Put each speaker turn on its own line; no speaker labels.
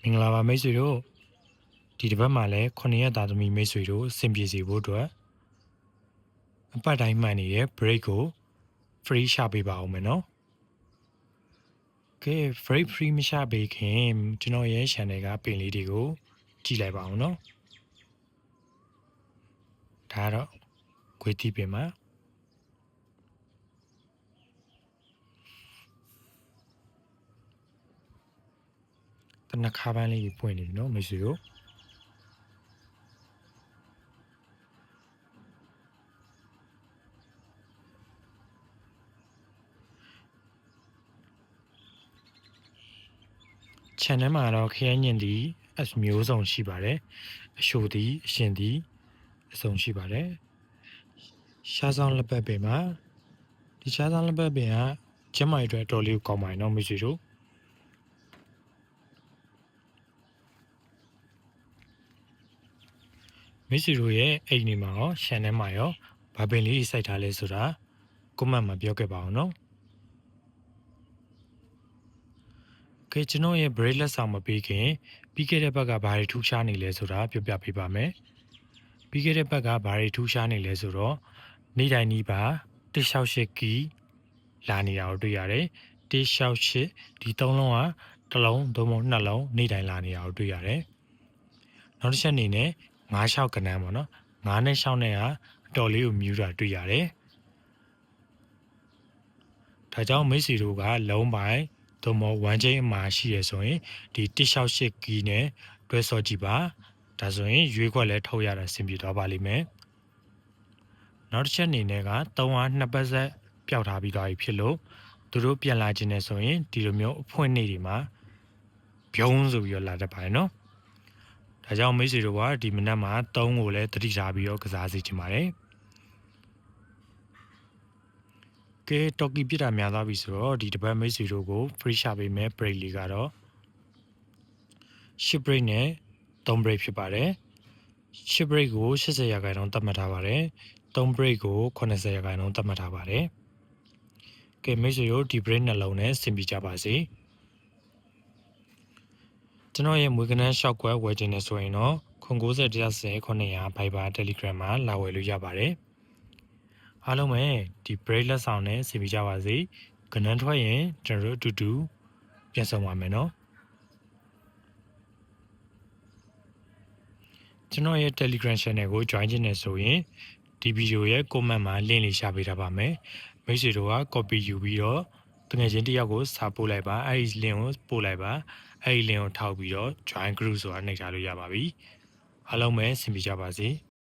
မင်္ဂလာပါမိတ်ဆွေတို့ဒီတစ်ပတ်မှာလည်း9ရက်သားသမီးမိတ်ဆွေတို့စင်ပြေစီဖို့အတွက်အပတ်တိုင်းမှန်နေတဲ့ break ကို free ရှာပေးပါဦးမယ်နော်ကဲ free မရှာပေးခင်ကျွန်တော်ရဲ့ channel ကပင်လေးတွေကိုကြည့်လိုက်ပါဦးနော်ဒါတော့ခွေတီးပင်မှာတနခါပန်းလေးပွင့်နေပြီနော်မိတ်ဆွေတို့channel မှာတော့ခရမ်းညင်ဒီအမျိုးစုံရှိပါတယ်အရှိုဒီအရှင်ဒီအစုံရှိပါတယ်ရှားဆောင်လက်ပတ်ပင်မှာဒီရှားဆောင်လက်ပတ်ပင်ကကျမကြီးအတွက်တော်လေးကိုကောင်းပါတယ်နော်မိတ်ဆွေတို့မိတ်ဆွေတို့ရဲ့အိမ်နေမှာရော channel မှာရောဘာပင်လေးစိုက်ထားလဲဆိုတာ comment မှာပြောခဲ့ပါအောင်နော်ကဲကျွန်တော်ရဲ့ break လက်ဆောင်မပေးခင်ပြီးခဲ့တဲ့ဘက်ကဘာတွေထူးခြားနေလဲဆိုတာပြောပြပေးပါမယ်ပြီးခဲ့တဲ့ဘက်ကဘာတွေထူးခြားနေလဲဆိုတော့နေ့တိုင်းနီးပါ168ကီလာနေတာကိုတွေ့ရတယ်168ဒီ3လုံးကတစ်လုံးသို့မဟုတ်2လုံးနေ့တိုင်းလာနေတာကိုတွေ့ရတယ်နောက်တစ်ချက်အနေနဲ့9-6ကဏ္ဍပေါ့နော်9နဲ့6နဲ့ကအတော်လေးကိုမြူးတာတွေ့ရတယ်ဒါကြောင့်မိတ်ဆွေတို့ကလုံးပိုင်းသို့မဟုတ်1 chain အမှာရှိရဆိုရင်ဒီ168ကီနဲ့တွဲစောကြည့်ပါဒါဆိုရင်ရွေးခွက်လဲထုတ်ရတာအဆင်ပြေသွားပါလိမ့်မယ်နောက်တစ်ချက်အနေနဲ့က3အား2ပတ်ဆက်ပျောက်ထားပြီးသွားပြီဖြစ်လို့သူတို့ပြန်လာခြင်းနဲ့ဆိုရင်ဒီလိုမျိုးအဖွင့်နေတွေမှာပြုံးဆိုပြီးတော့လာတတ်ပါတယ်နော်ဒါကြောင့်မိတ်ဆွေတို့ကဒီမနက်မှာ3ကိုလည်းသတိထားပြီးတော့ကစားစီချင်ပါတယ်ကဲတော်ကီပြစ်တာများသွားပြီဆိုတော့ဒီတစ်ပတ်မိတ်ဆွေတို့ကို free ရှာပေးမယ် break လေးကတော့10 break နဲ့3 break ဖြစ်ပါတယ်10 break ကို80%သတ်မှတ်ထားပါတယ်3 break ကို80%သတ်မှတ်ထားပါတယ်ကဲမိတ်ဆွေတို့ဒီ break နှလုံးနဲ့ဆင်ပြေကြပါစေကျွန်တော်ရဲ့မွေးကနန်းရှောက်ကွက်ဝယ်ခြင်းနဲ့ဆိုရင်တော့90-110-900 Viber Telegram မှာလာဝယ်လို့ရပါတယ်အားလုံးပဲဒီ break လက်ဆောင်နဲ့ဆင်ပြေကြပါစေကနန်းထွက်ရင်ကျွန်တော်တို့အတူတူပြန်ဆောင်ပါမယ်နော်ကျွန်တော်ရဲ့ Telegram Channel ကို join ချင်နေဆိုရင်ဒီဗီဒီယိုရဲ့ comment မှာ link လေးရှာပေးထားပါမယ်မိတ်ဆွေတို့က copy ယူပြီးတော့တကယ်ချင်းတယောက်ကိုစာပို့လိုက်ပါအဲ့ဒီ link ကိုပို့လိုက်ပါအဲ့ဒီ link ကိုထောက်ပြီးတော့ join group ဆိုတာနှိပ်ထားလို့ရပါပြီအားလုံးပဲဆင်ပြေကြပါစေ